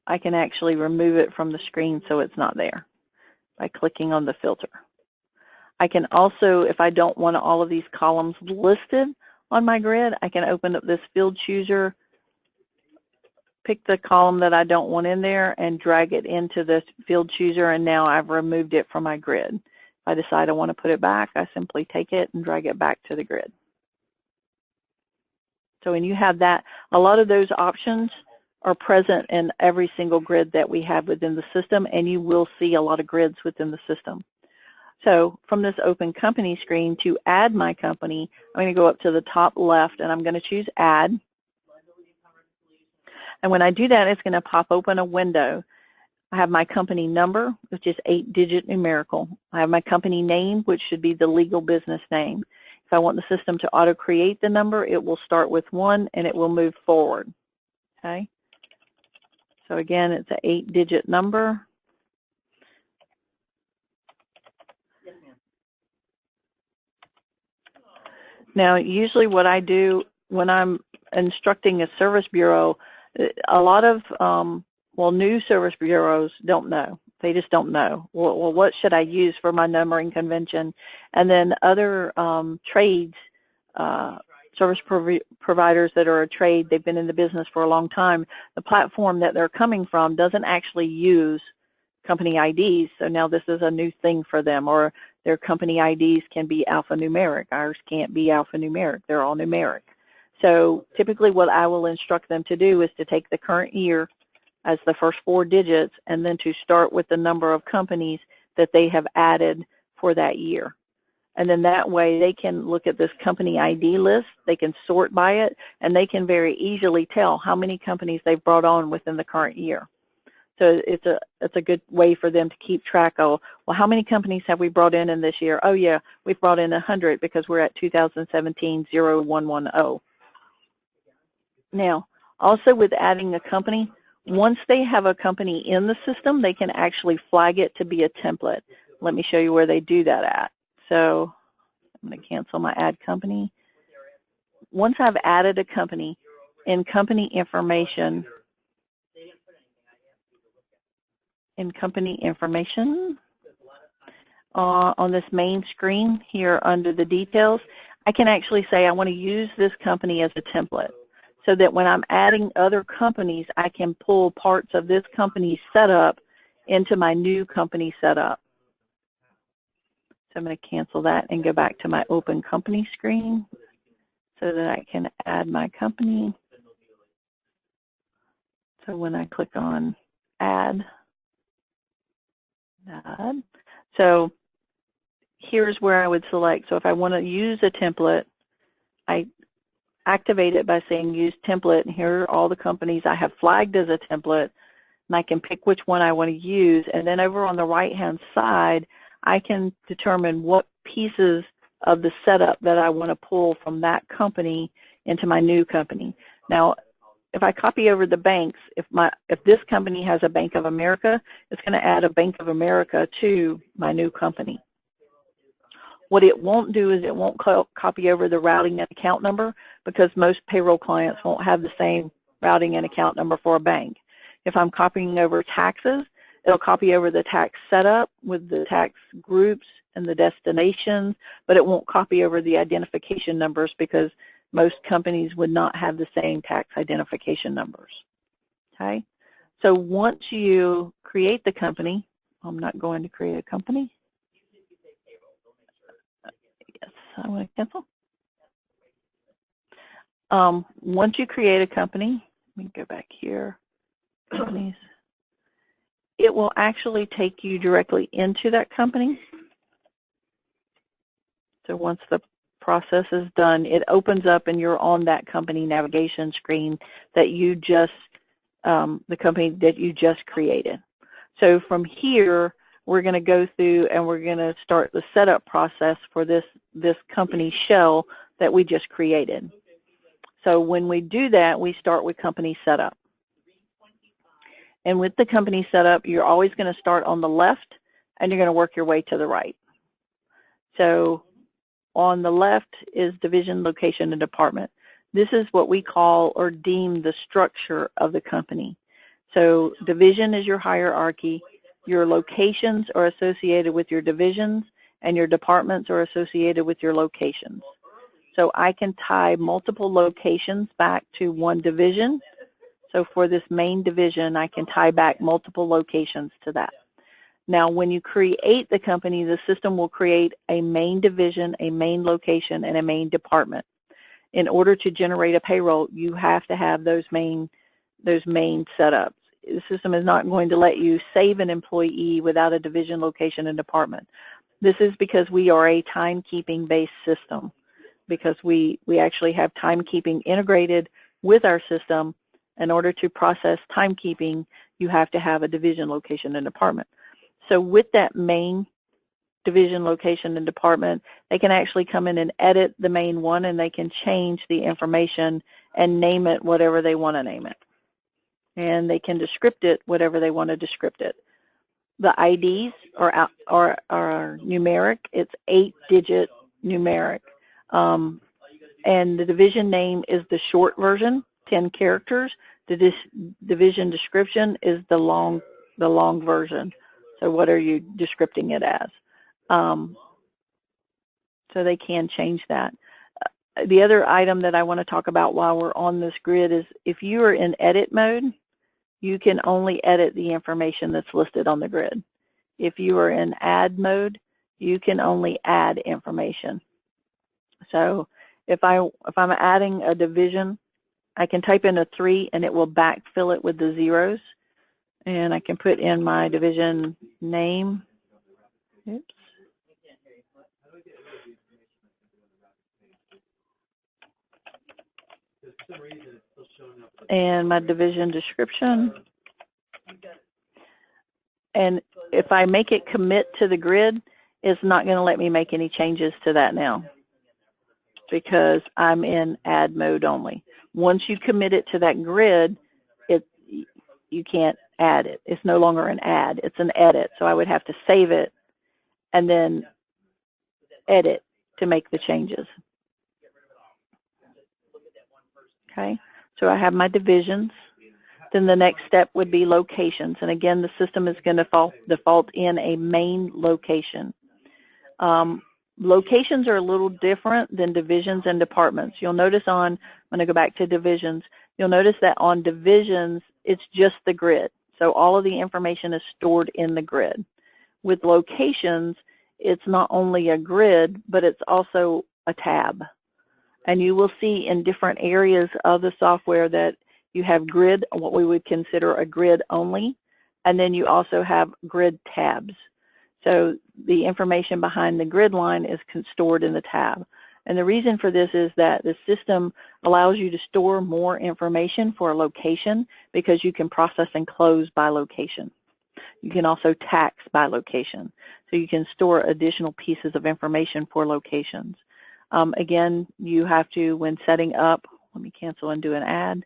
I can actually remove it from the screen so it's not there by clicking on the filter. I can also, if I don't want all of these columns listed on my grid, I can open up this field chooser, pick the column that I don't want in there, and drag it into the field chooser, and now I've removed it from my grid. If I decide I want to put it back, I simply take it and drag it back to the grid. So when you have that, a lot of those options are present in every single grid that we have within the system, and you will see a lot of grids within the system. So from this open company screen, to add my company, I'm going to go up to the top left, and I'm going to choose add. And when I do that, it's going to pop open a window. I have my company number, which is 8-digit numerical. I have my company name, which should be the legal business name. If I want the system to auto-create the number, it will start with 1, and it will move forward. Okay? So again, it's an 8-digit number. Yes, ma'am. Now, usually what I do when I'm instructing a service bureau, A lot of, well, new service bureaus don't know. They just don't know. Well, what should I use for my numbering convention? And then other trades, service providers that are a trade, they've been in the business for a long time, the platform that they're coming from doesn't actually use company IDs, so now this is a new thing for them, or their company IDs can be alphanumeric. Ours can't be alphanumeric. They're all numeric. So typically what I will instruct them to do is to take the current year as the first 4 digits and then to start with the number of companies that they have added for that year. And then that way they can look at this company ID list, they can sort by it, and they can very easily tell how many companies they've brought on within the current year. So it's a good way for them to keep track of, well, how many companies have we brought in this year? Oh, yeah, we've brought in 100 because we're at 2017-0110. Now, also with adding a company, once they have a company in the system, they can actually flag it to be a template. Let me show you where they do that at. So I'm going to cancel my add company. Once I've added a company, in company information, on this main screen here under the details, I can actually say I want to use this company as a template so that when I'm adding other companies, I can pull parts of this company setup into my new company setup. So I'm going to cancel that and go back to my open company screen so that I can add my company. So when I click on add, so here's where I would select. So if I want to use a template, I activate it by saying use template, and here are all the companies I have flagged as a template, and I can pick which one I want to use. And then over on the right-hand side, I can determine what pieces of the setup that I want to pull from that company into my new company. Now, if I copy over the banks, if this company has a Bank of America, it's going to add a Bank of America to my new company. What it won't do is it won't copy over the routing and account number because most payroll clients won't have the same routing and account number for a bank. If I'm copying over taxes, it'll copy over the tax setup with the tax groups and the destinations, but it won't copy over the identification numbers because most companies would not have the same tax identification numbers. Okay? So once you create the company, I'm not going to create a company. Yes, I want to cancel. Once you create a company, let me go back here, companies, it will actually take you directly into that company. So once the process is done, it opens up and you're on that company navigation screen that you just, the company that you just created. So from here, we're going to go through and we're going to start the setup process for this company shell that we just created. So when we do that, we start with company setup. And with the company setup, you're always going to start on the left and you're going to work your way to the right. So on the left is division, location, and department. This is what we call or deem the structure of the company. So division is your hierarchy, your locations are associated with your divisions, and your departments are associated with your locations. So I can tie multiple locations back to one division. So for this main division, I can tie back multiple locations to that. Now, when you create the company, the system will create a main division, a main location, and a main department. In order to generate a payroll, you have to have those main setups. The system is not going to let you save an employee without a division, location, and department. This is because we are a timekeeping-based system, because we actually have timekeeping integrated with our system. In order to process timekeeping, you have to have a division, location, and department. So with that main division, location, and department, they can actually come in and edit the main one, and they can change the information and name it whatever they want to name it. And they can descript it whatever they want to descript it. The IDs are numeric. It's 8-digit numeric. And the division name is the short version, 10 characters. The division description is the long version. So what are you descripting it as? So they can change that. The other item that I want to talk about while we're on this grid is if you are in edit mode, you can only edit the information that's listed on the grid. If you are in add mode, you can only add information. So if I'm adding a division, I can type in a 3 and it will backfill it with the zeros. And I can put in my division name. Oops. And my division description. And if I make it commit to the grid, it's not going to let me make any changes to that now because I'm in add mode only. Once you commit it to that grid, you can't add it. It's no longer an add, it's an edit. So I would have to save it and then edit to make the changes. Okay, so I have my divisions. Then the next step would be locations. And again, the system is going to default in a main location. Locations are a little different than divisions and departments. You'll notice I'm going to go back to divisions. You'll notice that on divisions, it's just the grid. So all of the information is stored in the grid. With locations, it's not only a grid, but it's also a tab. And you will see in different areas of the software that you have grid, what we would consider a grid only, and then you also have grid tabs. So the information behind the grid line is stored in the tab. And the reason for this is that the system allows you to store more information for a location because you can process and close by location. You can also tax by location. So you can store additional pieces of information for locations. Again, you have to, when setting up, let me cancel and do an add.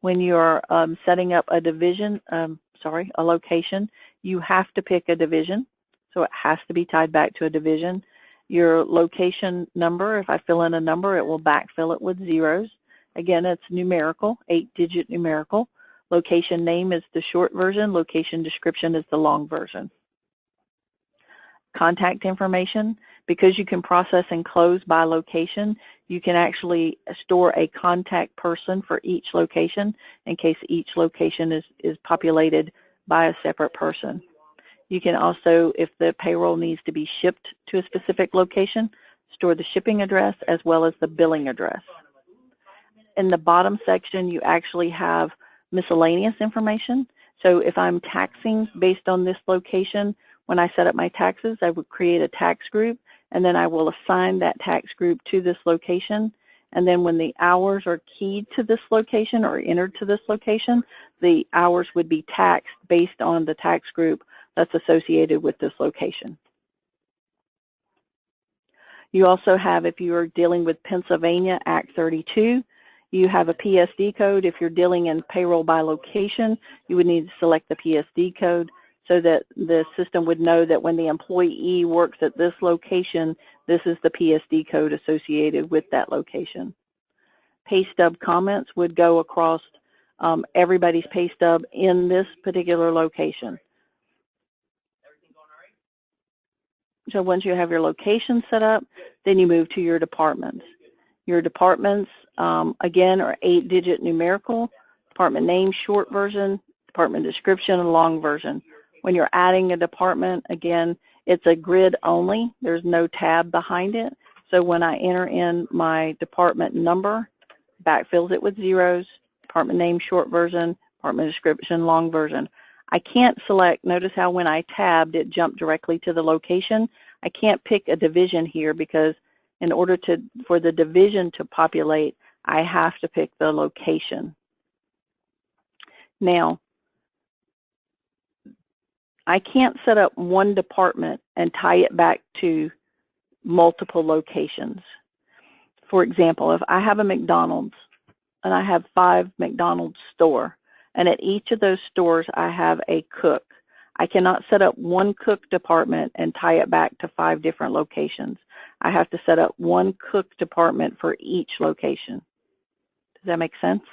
When you're setting up a division, a location, you have to pick a division. So it has to be tied back to a division. Your location number, if I fill in a number, it will backfill it with zeros. Again, it's numerical, 8-digit numerical. Location name is the short version. Location description is the long version. Contact information, because you can process and close by location, you can actually store a contact person for each location in case each location is populated by a separate person. You can also, if the payroll needs to be shipped to a specific location, store the shipping address as well as the billing address. In the bottom section, you actually have miscellaneous information. So if I'm taxing based on this location, when I set up my taxes, I would create a tax group, and then I will assign that tax group to this location. And then when the hours are keyed to this location or entered to this location, the hours would be taxed based on the tax group that's associated with this location. You also have, if you are dealing with Pennsylvania Act 32, you have a PSD code. If you're dealing in payroll by location, you would need to select the PSD code so that the system would know that when the employee works at this location, this is the PSD code associated with that location. Pay stub comments would go across everybody's pay stub in this particular location. So once you have your location set up, then you move to your departments. Your departments, again, are 8-digit numerical, department name, short version, department description, and long version. When you're adding a department, again, it's a grid only. There's no tab behind it. So when I enter in my department number, backfills it with zeros, department name, short version, department description, long version. I can't select, notice how when I tabbed, it jumped directly to the location. I can't pick a division here because in order for the division to populate, I have to pick the location. Now, I can't set up one department and tie it back to multiple locations. For example, if I have a McDonald's and I have 5 McDonald's stores, and at each of those stores I have a cook, I cannot set up one cook department and tie it back to 5 different locations. I have to set up one cook department for each location. Does that make sense?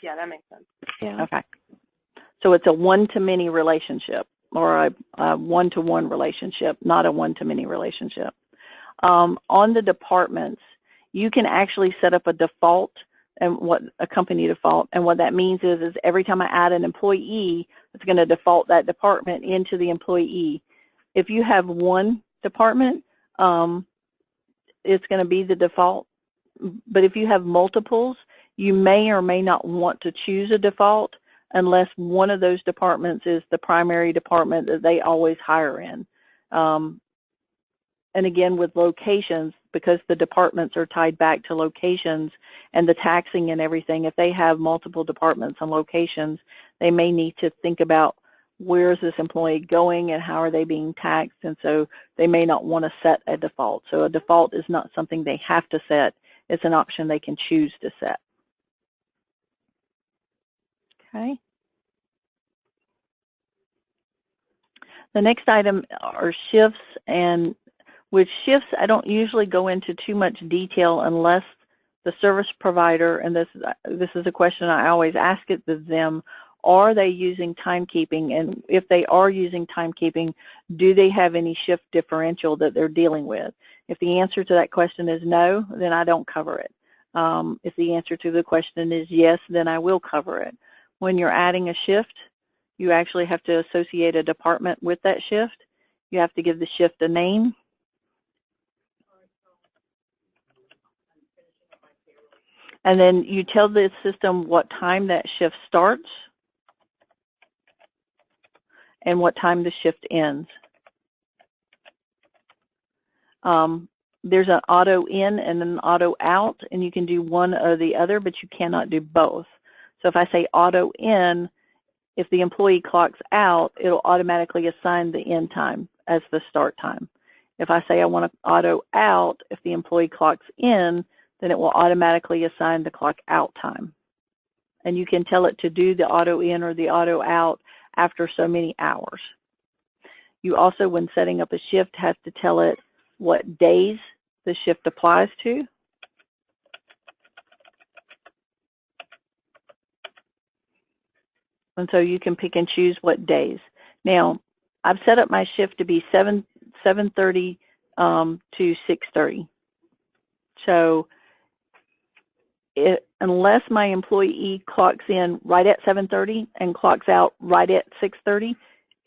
Yeah, that makes sense. Yeah. Okay. So it's a one-to-many relationship or a one-to-one relationship, not a one-to-many relationship. On the departments, you can actually set up a default and a company default, and what that means is every time I add an employee, it's going to default that department into the employee. If you have one department, it's going to be the default, but if you have multiples, you may or may not want to choose a default unless one of those departments is the primary department that they always hire in. And again, with locations, because the departments are tied back to locations and the taxing and everything, if they have multiple departments and locations, they may need to think about where is this employee going and how are they being taxed, and so they may not want to set a default. So a default is not something they have to set. It's an option they can choose to set. Okay. The next item are shifts, and with shifts, I don't usually go into too much detail unless the service provider, and this is a question I always ask it to them, are they using timekeeping? And if they are using timekeeping, do they have any shift differential that they're dealing with? If the answer to that question is no, then I don't cover it. If the answer to the question is yes, then I will cover it. When you're adding a shift, you actually have to associate a department with that shift. You have to give the shift a name. And then you tell the system what time that shift starts and what time the shift ends. There's an auto in and an auto out, and you can do one or the other, but you cannot do both. So if I say auto in, if the employee clocks out, it'll automatically assign the end time as the start time. If I say I want to auto out, if the employee clocks in, then it will automatically assign the clock out time. And you can tell it to do the auto in or the auto out after so many hours. You also, when setting up a shift, have to tell it what days the shift applies to. And so you can pick and choose what days. Now, I've set up my shift to be 7:30 to 6:30. So unless my employee clocks in right at 7:30 and clocks out right at 6:30,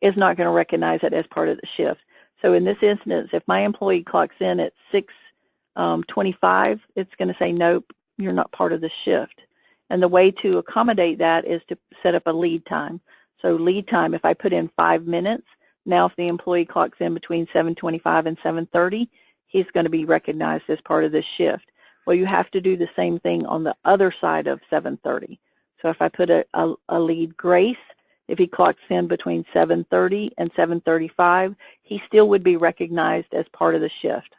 it's not going to recognize it as part of the shift. So in this instance, if my employee clocks in at 6:25, it's going to say, nope, you're not part of the shift. And the way to accommodate that is to set up a lead time. So lead time, if I put in 5 minutes, now if the employee clocks in between 7:25 and 7:30, he's going to be recognized as part of this shift. Well, you have to do the same thing on the other side of 7:30. So if I put a lead grace, if he clocks in between 7:30 and 7:35, he still would be recognized as part of the shift.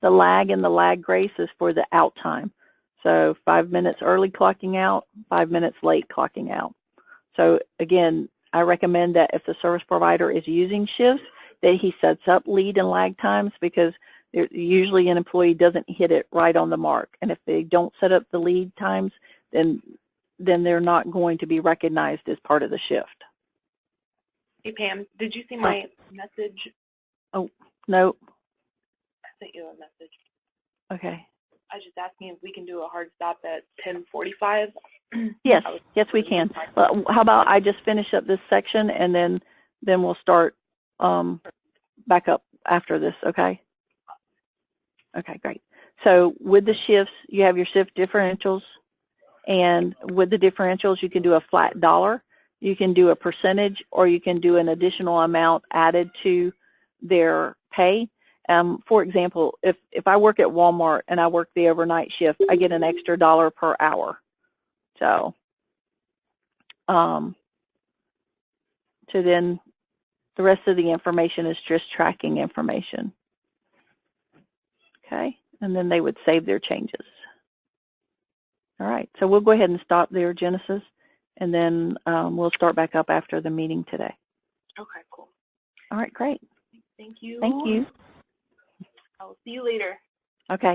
The lag and the lag grace is for the out time. So 5 minutes early clocking out, 5 minutes late clocking out. So again, I recommend that if the service provider is using shifts, that he sets up lead and lag times, because usually an employee doesn't hit it right on the mark. And if they don't set up the lead times, then they're not going to be recognized as part of the shift. Hey, Pam, did you see my message? Oh, no. I sent you a message. Okay. I was just asking if we can do a hard stop at 10:45. Yes, yes, we can. Well, how about I just finish up this section, and then we'll start back up after this, okay? Okay, great. So with the shifts, you have your shift differentials, and with the differentials, you can do a flat dollar, you can do a percentage, or you can do an additional amount added to their pay. For example, if I work at Walmart and I work the overnight shift, I get an extra $1 per hour. So, so then the rest of the information is just tracking information. Okay, and then they would save their changes. All right, so we'll go ahead and stop there, Genesis, and then we'll start back up after the meeting today. Okay, cool. All right, great. Thank you. Thank you. I'll see you later. Okay.